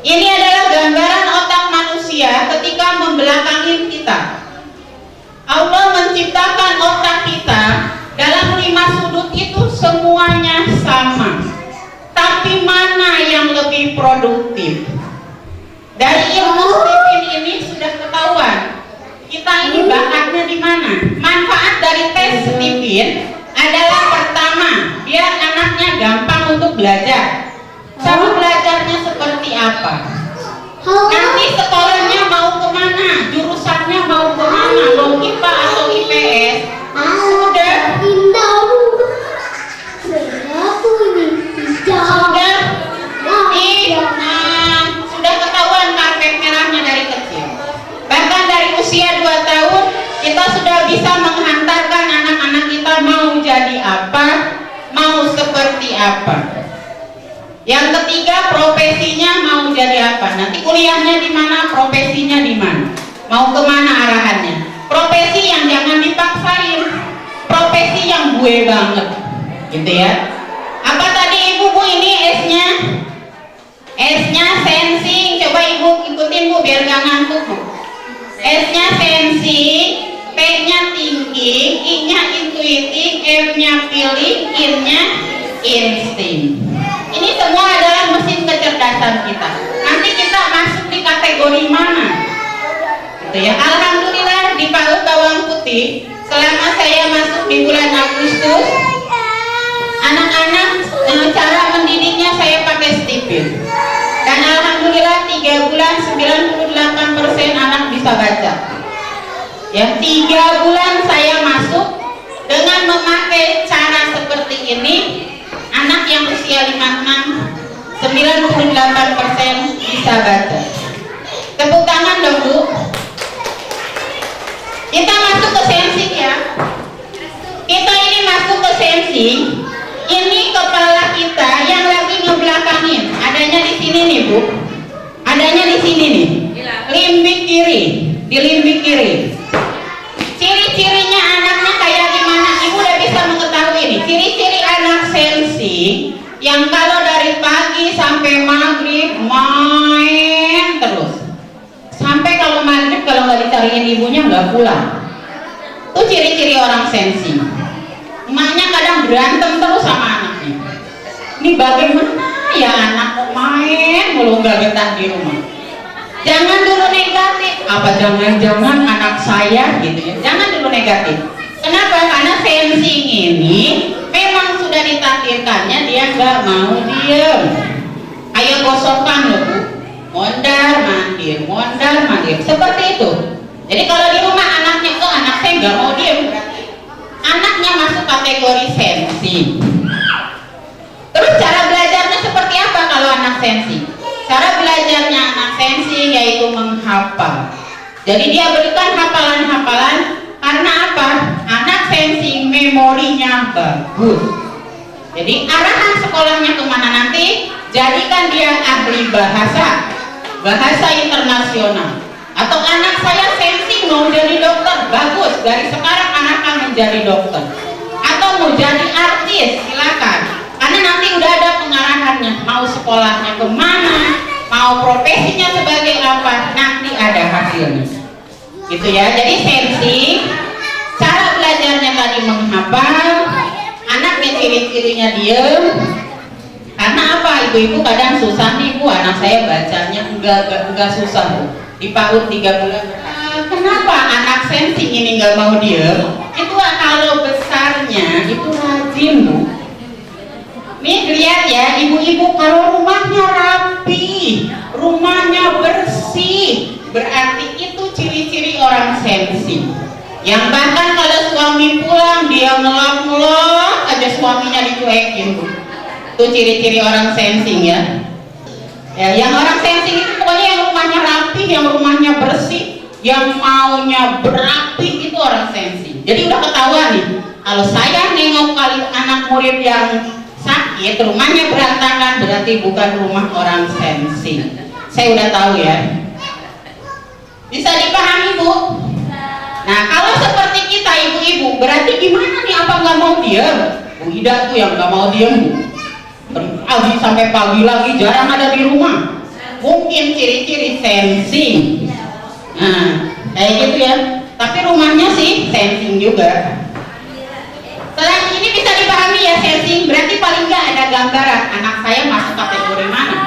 Ini adalah gambaran otak manusia ketika membelakangin kita. Allah menciptakan otak kita dalam 5 sudut itu semuanya sama. Tapi mana yang lebih produktif? Dari ilmu Stephen ini sudah ketahuan kita ini bakatnya di mana. Manfaat dari tes Stephen adalah pertama, biar anaknya gampang untuk belajar. Cara belajarnya seperti apa? Nanti sekolahnya mau kemana? Jurusannya mau kemana? Mau IPA atau IPS? Sudah sudah ketahuan karpet merahnya dari kecil. Bahkan dari usia 2 tahun kita sudah bisa menghantarkan anak-anak kita mau jadi apa, mau seperti apa. Yang ketiga, profesinya mau jadi apa. Nanti kuliahnya di mana, profesinya di mana, mau kemana arahannya. Profesi yang jangan dipaksain, profesi yang gue banget, gitu ya. Apa tadi ibu bu ini S-nya? S-nya sensing. Coba ibu ikutin bu biar gak ngantuk bu. S-nya sensing, T-nya thinking, I-nya intuiting, M-nya feeling, I-nya insting. Ini semua adalah mesin kecerdasan kita. Nanti kita masuk di kategori mana? Gitu ya. Alhamdulillah di PAUD Bawang Putih selama saya masuk di bulan Agustus, anak-anak cara mendidiknya saya pakai Stephen. Dan alhamdulillah 3 bulan 98% anak bisa baca. Ya, 3 bulan saya masuk dengan memakai cara seperti ini. Anak yang usia 5-6 98% bisa baca. Tepuk tangan dong bu. Kita masuk ke sensing ya. Kita ini masuk ke sensing. Ini kepala kita yang lagi ngebelakangin. Adanya di sini nih bu. Adanya di sini nih. Limbik kiri. Di limbik kiri. Ciri-cirinya anaknya kayak gimana? Ibu udah bisa mengetahui ini. Ciri-ciri anak sensing yang kalau dari pagi sampai maghrib main terus. Sampai kalau maghrib kalau nggak dicariin ibunya nggak pulang. Itu ciri-ciri orang sensing. Emaknya kadang berantem terus sama anaknya. Ini bagaimana ya anak mau main mulu nggak betah di rumah. Jangan dulu negatif. Apa jangan-jangan anak saya gitu ya. Jangan dulu negatif. Kenapa? Karena sensing ini memang sudah ditakdirkannya dia nggak mau diem. Ayo gosokkan loh bu. Mondar mandir, mondar mandir. Seperti itu. Jadi kalau di rumah anaknya kok anak saya nggak mau diem, berarti anaknya masuk kategori sensing. Terus cara belajarnya seperti apa kalau anak sensing? Cara belajarnya anak sensing yaitu menghafal. Jadi dia berikan hafalan-hafalan karena apa? Anak sensing memorinya bagus. Jadi arahan sekolahnya kemana nanti? Jadikan dia ahli bahasa, bahasa internasional. Atau anak saya sensing mau jadi dokter, bagus. Dari sekarang anak akan menjadi dokter. Atau mau jadi artis, silakan. Karena nanti udah ada pengarahannya. Mau sekolahnya kemana? Mau profesinya sebagai apa, nanti ada hasilnya gitu ya. Jadi sensing, cara belajarnya tadi menghafal, anaknya ciri-cirinya diem. Karena apa, ibu-ibu kadang susah nih bu, anak saya bacanya enggak susah bu. Di PAUD 3 bulan kenapa anak sensing ini enggak mau diem? Itu kalau besarnya itu rajin bu. Nih lihat ya ibu-ibu, kalau rumahnya rapi, rumahnya bersih, berarti itu ciri-ciri orang sensing. Yang bahkan kalau suami pulang dia ngelap-ngelap aja suaminya dicuekin bu. Itu ciri-ciri orang sensing ya. Ya, yang orang sensing itu pokoknya yang rumahnya rapi, yang rumahnya bersih, yang maunya berapi, itu orang sensing. Jadi udah ketahuan nih, kalau saya nengok kali anak murid yang sakit, rumahnya berantakan, berarti bukan rumah orang sensing. Saya udah tahu ya. Bisa dipahami bu? Nah kalau seperti kita ibu-ibu, berarti gimana nih, apa nggak mau diem? Bu Ida tuh yang nggak mau diem bu. Pagi sampai pagi lagi, jarang ada di rumah. mungkin ciri-ciri sensing. Nah, kayak gitu ya. Tapi rumahnya sih sensing juga. Selain ini bisa dipahami ya, sensing berarti paling nggak ada gambaran anak saya masuk kategori mana.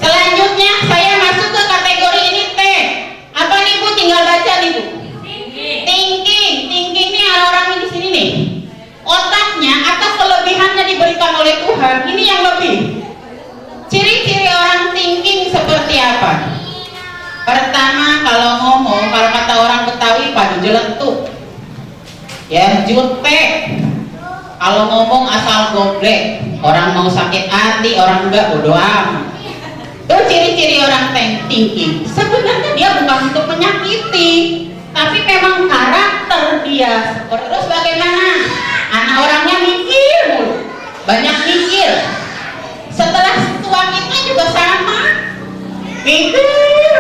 Selanjutnya saya masuk ke kategori ini T. Apa nih Bu? Tinggal baca nih Bu. Thinking. Thinking ini orang di sini nih. Otaknya atau kelebihannya diberikan oleh Tuhan. Ini yang lebih. Ciri-ciri orang thinking seperti apa? Pertama, kalau ngomong, kalau kata orang Betawi padu jeletuk. Ya, jutek. Kalau ngomong asal goblek. Orang mau sakit hati, orang enggak bodo amat. Itu ciri-ciri orang thinking. Sebenarnya dia bukan untuk menyakiti, tapi memang karakter dia. Terus bagaimana? Anak orangnya mikir mulu, banyak mikir. Setelah tua kita juga sama, mikir.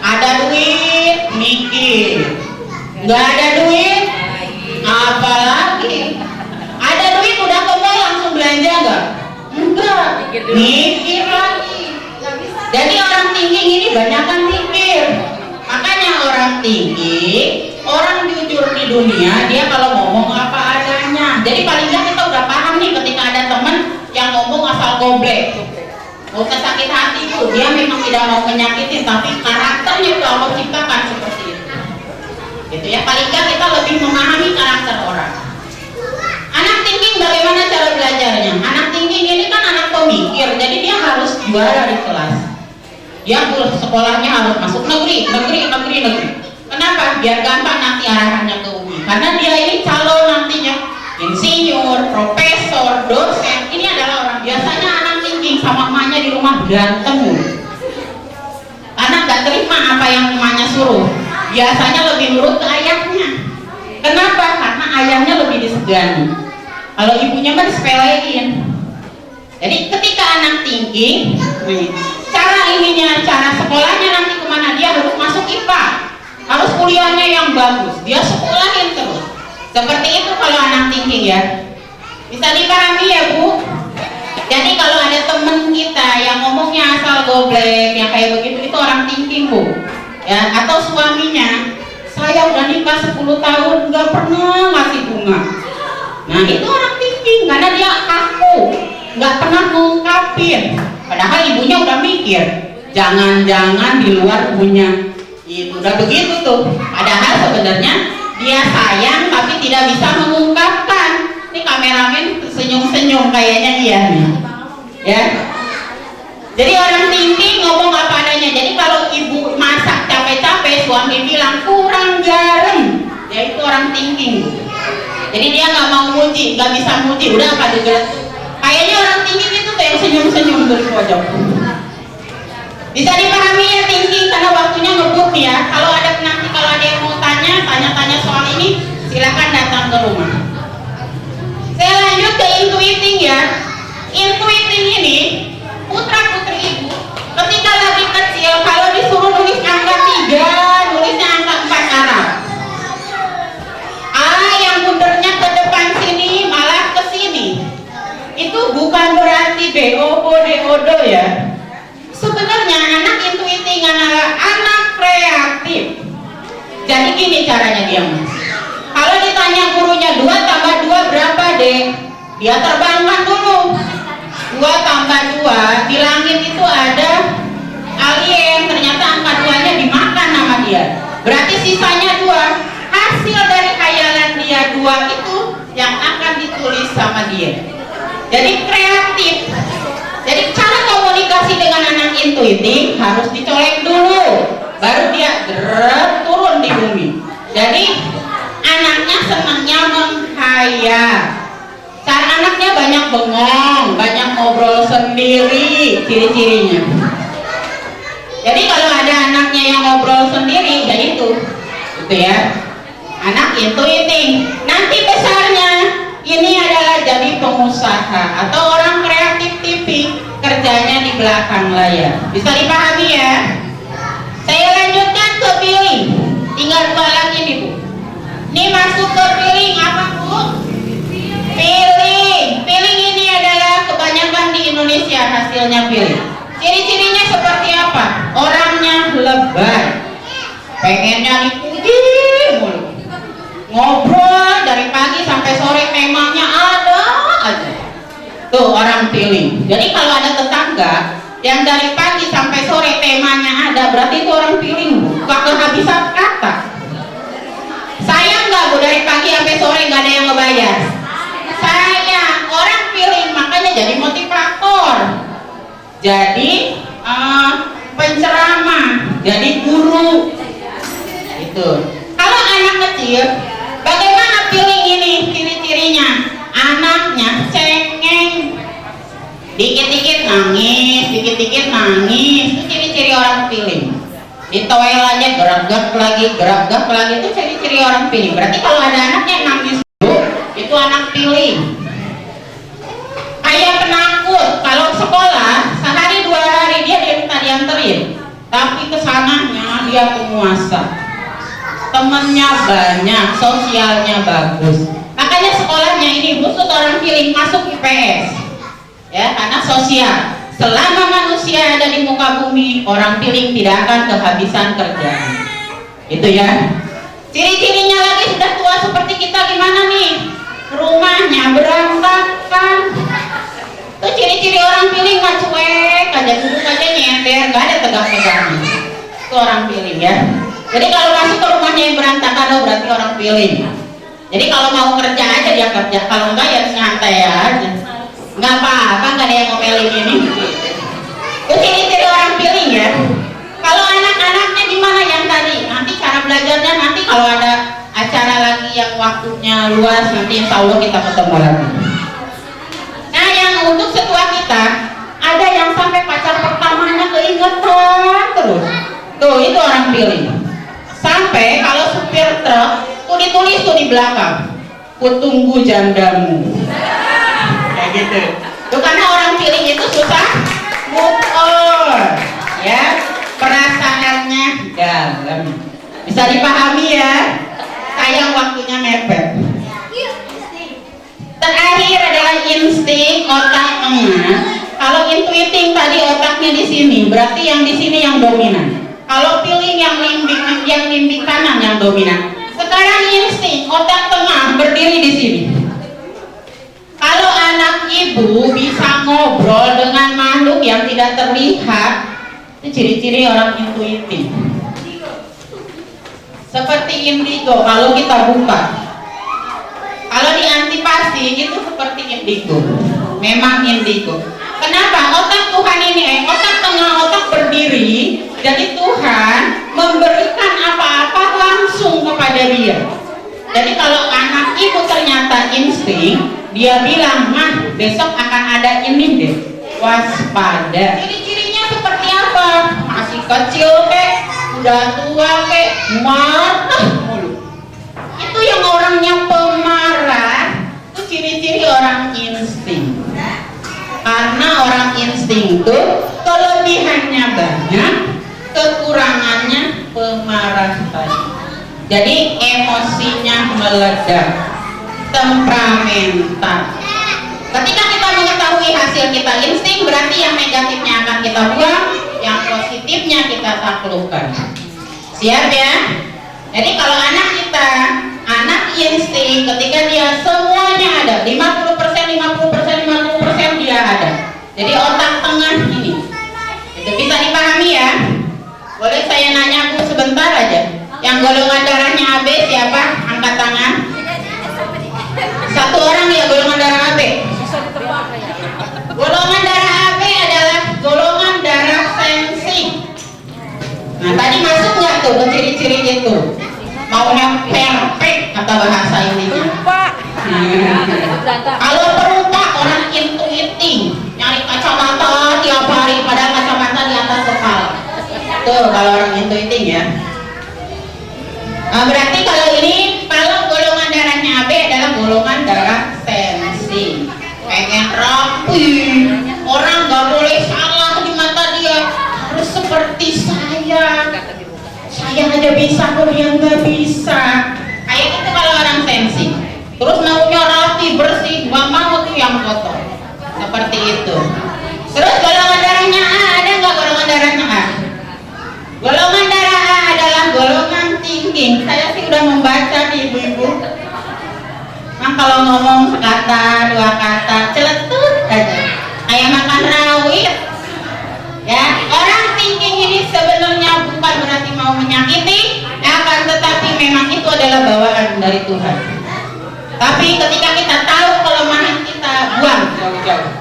Ada duit, mikir. Nggak ada duit, apalagi. Ada duit udah kebal langsung belanja nggak? Enggak, mikir lagi. Jadi orang thinking ini banyak kan mikir. Makanya orang thinking, orang jujur di dunia, dia kalau ngomong apa adanya. Jadi paling nggak kita udah paham nih ketika ada teman yang ngomong asal goblek. Mau sakit hati itu, dia memang tidak mau menyakitin, tapi karakternya itu Allah ciptakan seperti itu. Gitu ya, paling nggak kita lebih memahami karakter orang. Anak thinking bagaimana cara belajarnya? Anak thinking ini kan anak pemikir, jadi dia harus juara di kelas. Dia sekolahnya harus masuk negeri. Kenapa? Biar gampang nanti arahannya ke UI. Karena dia ini calon nantinya insinyur, profesor, dosen. Ini adalah orang biasanya anak thinking sama emaknya di rumah berantem. Anak gak terima apa yang emaknya suruh. Biasanya lebih nurut ke ayahnya. Kenapa? Karena ayahnya lebih disegani. Kalau ibunya mah disepelein. Jadi ketika anak thinking, cara sekolahnya nanti kemana, dia harus masuk IPA, harus kuliahnya yang bagus, dia sekolahin terus. Seperti itu kalau anak thinking ya. Bisa dipahami ya Bu? Jadi kalau ada temen kita yang ngomongnya asal goblek, yang kayak begitu, itu orang thinking Bu. Ya, atau suaminya, saya udah nikah 10 tahun nggak pernah ngasih bunga. Nah itu orang thinking, karena dia kaku, nggak pernah ngungkapin. Padahal ibunya udah mikir, jangan-jangan di luar punya. Itu udah begitu tuh. Padahal sebenarnya dia sayang tapi tidak bisa mengungkapkan. Ini kameramen senyum-senyum kayaknya iya nih. Ya. Jadi orang thinking ngomong apa adanya. Jadi kalau ibu masak capek-capek, suami bilang kurang garam, ya itu orang thinking. Jadi dia nggak mau muji, nggak bisa muji, udah apa juga. Kayaknya orang thinking itu tuh yang senyum-senyum dari pojok. Bisa dipahami ya thinking, karena waktunya ngebut ya. Kalau ada yang mau tanya soal ini, silakan datang ke rumah. Saya lanjut ke intuiting ya. Intuiting ini putra putri ibu ketika lagi kecil kalau disuruh nulis angka 3, nulisnya angka 4 Arab. A yang mundernya ke depan sini malah ke sini. Itu bukan berarti DOO ya. Sebenarnya anak intuiting adalah anak kreatif. Jadi gini caranya dia Mas. Kalau ditanya gurunya 2 tambah 2 berapa Dek? Dia terbangkan dulu. 2 tambah 2 di langit itu ada alien, ternyata angka 2-nya dimakan sama dia. Berarti sisanya 2. Hasil dari khayalan dia 2 itu yang akan ditulis sama dia. Jadi kreatif. Jadi cara komunikasi dengan anak intuitif harus dicolek dulu, baru dia turun di bumi. Jadi anaknya senangnya menghayal. Cara anaknya banyak bengong, banyak ngobrol sendiri, ciri-cirinya. Jadi kalau ada anaknya yang ngobrol sendiri, ya itu ya, anak intuitif. Nanti besarnya ini adalah jadi pengusaha atau orang kreatif TV, kerjanya di belakang layar. Bisa dipahami ya? Saya lanjutkan ke feeling. Tinggal 2 lagi nih Bu. Ini masuk ke feeling apa Bu? Feeling. Feeling ini adalah kebanyakan di Indonesia hasilnya feeling. Ciri-cirinya seperti apa? Orangnya lebay, pengennya dipuji mulu, ngobrol dari pagi sampai sore, temanya ada aja. Tuh orang feeling. Jadi kalau ada tetangga yang dari pagi sampai sore temanya ada, berarti itu orang feeling, gak kehabisan kata. Sayang nggak Bu, dari pagi sampai sore nggak ada yang ngebayar? Sayang, orang feeling, makanya jadi motivator, jadi penceramah, jadi guru. Itu. Kalau anak kecil, bagaimana feeling ini? Ciri-cirinya, anaknya cengeng, dikit-dikit nangis, dikit-dikit nangis. Itu ciri-ciri orang feeling. Di toilet aja gerak-gerak lagi, itu ciri-ciri orang feeling. Berarti kalau ada anaknya yang nangis dulu, itu anak feeling. Kayak penakut, kalau sekolah sehari 2 hari dia minta dianterin, tapi kesananya dia penguasa, temennya banyak, sosialnya bagus. Makanya sekolahnya ini khusus orang feeling masuk IPS, ya, karena sosial. Selama manusia ada di muka bumi, orang feeling tidak akan kehabisan kerjaan. Itu ya. Ciri-cirinya lagi sudah tua seperti kita gimana nih? Rumahnya berantakan. Itu ciri-ciri orang feeling, mah cuek aja, duduk aja nyender, gak ada tegak-tegaknya. Itu orang feeling ya. Jadi kalau masuk ke rumahnya yang berantakan, oh berarti orang feeling. Jadi kalau mau kerja aja dia kerja, kalau enggak ya santai aja. Nggak apa-apa, nggak ada yang ngomelin ini. Itu ciri-ciri orang feeling ya. Kalau anak-anaknya gimana yang tadi? Nanti cara belajarnya, nanti kalau ada acara lagi yang waktunya luas, nanti insya Allah kita ketemu lagi. Nah, yang untuk setua kita, ada yang sampai pacar pertamanya keingetan terus. Tuh, itu orang feeling. Sampai kalau supir truk, tuh ditulis tuh di belakang, kutunggu jandamu. Gitu. Tuh, karena orang feeling itu susah move on, ya, perasaannya dalam, bisa dipahami ya. Sayang waktunya mepet. Terakhir adalah insting otak tengah. Kalau intuiting tadi otaknya di sini, berarti yang di sini yang dominan. Kalau feeling yang limbik kanan yang dominan. Sekarang insting otak tengah berdiri di sini. Kalau anak ibu bisa ngobrol dengan makhluk yang tidak terlihat, itu ciri-ciri orang intuitif. Seperti indigo, kalau kita buka. Kalau di antipasti itu seperti indigo. Memang indigo. Kenapa? Otak Tuhan ini, otak tengah, otak berdiri. Jadi Tuhan memberikan apa-apa langsung kepada dia. Jadi kalau anak ibu ternyata insting, dia bilang, mah besok akan ada ini deh, waspada. Ciri-cirinya seperti apa? Masih kecil kek, udah tua kek, marah mulu. Itu yang orangnya pemarah, itu ciri-ciri orang insting. Karena orang insting itu kelebihannya banyak, kekurangannya pemarah tadi. Jadi emosinya meledak, temperamental. Ketika kita mengetahui hasil kita insting, berarti yang negatifnya akan kita buang, yang positifnya kita taklukkan. Siap ya? Jadi kalau anak kita, anak insting, ketika dia semuanya ada, 50% dia ada. Jadi otak tengah ini, itu bisa dipahami ya. Boleh saya nanya Bu sebentar aja? Yang golongan darahnya AB siapa? Angkat tangan. Satu orang ya golongan darah AB. Golongan darah AB adalah golongan darah sensi. Nah tadi masuk nggak tuh ke ciri-ciri itu? Maunya perfect kata bahasa ininya. Kalau perupa orang intuiting, nyari kacamata tiap hari, padahal kacamata di atas kepala. Tuh kalau orang intuiting ya. Nah, berarti kalau ini, kalau golongan darahnya AB adalah golongan darah sensi. Pengen rapi, orang nggak boleh salah di mata dia, harus seperti saya aja bisa, kok dia nggak bisa. Kayak gitu kalau orang sensi. Terus maunya rapi, bersih, nggak mau tuh yang kotor. Seperti itu. Terus golongan darahnya A ada darahnya A. Golongan darah A adalah golongan thinking. Saya sih udah membaca nih ibu-ibu. Nah, kalau ngomong sekata, dua kata, celetut aja. Kayak makan rawit. Ya, orang thinking ini sebenarnya bukan berarti mau menyakiti, akan tetapi memang itu adalah bawaan dari Tuhan. Tapi ketika kita tahu kelemahan kita, buang jauh-jauh.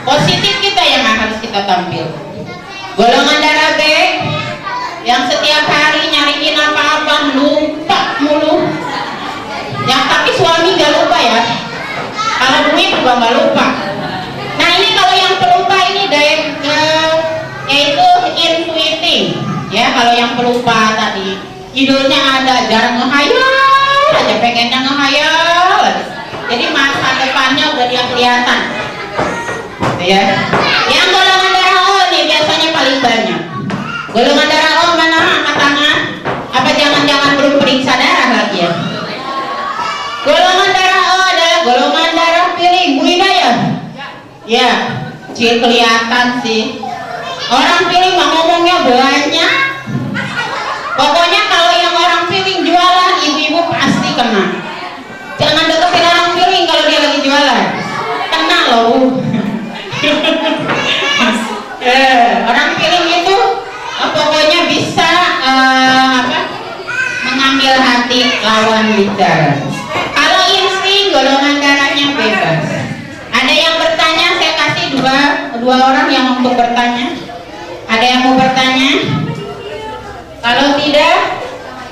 Positif kita yang harus kita tampil. Golongan darah B yang setiap hari nyariin apa-apa lupa mulu. Yang tapi suami gak lupa ya. Kalau duit juga gak lupa. Nah ini kalau yang pelupa ini yaitu intuiting. Ya kalau yang pelupa tadi idulnya ada, jarang ngehayal aja, pengennya ngehayal aja. Jadi masa depannya udah dia kelihatan. Ya. Yang golongan darah O nih biasanya paling banyak. Golongan darah O mana angkat tangan? Apa jangan-jangan belum periksa darah lagi ya? Golongan darah O adalah golongan darah piring. Bu Ida ya? Ya, kelihatan sih. Orang piring mah ngomongnya banyak. Pokoknya kalau yang orang piring jualan, ibu-ibu pasti kena. Jangan deketin orang piring kalau dia lagi jualan. Kena loh. Orang piring itu pokoknya bisa mengambil hati lawan bicara. Kalau insting golongan darahnya bebas. Ada yang bertanya, saya kasih dua orang yang untuk bertanya. Ada yang mau bertanya? Kalau tidak,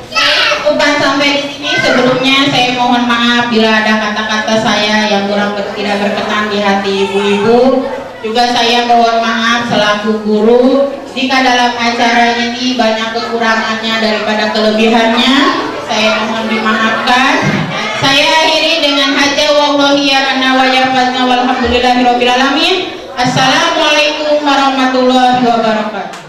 saya cukupkan sampai di sini. Sebelumnya saya mohon maaf bila ada kata-kata saya yang kurang tidak berkenan di hati ibu-ibu. Juga saya mohon maaf selaku guru jika dalam acara ini banyak kekurangannya daripada kelebihannya. Saya mohon dimaafkan. Saya akhiri dengan haja wallahi yarana wa yafazna walhamdulillahirabbil alamin. Assalamualaikum warahmatullahi wabarakatuh.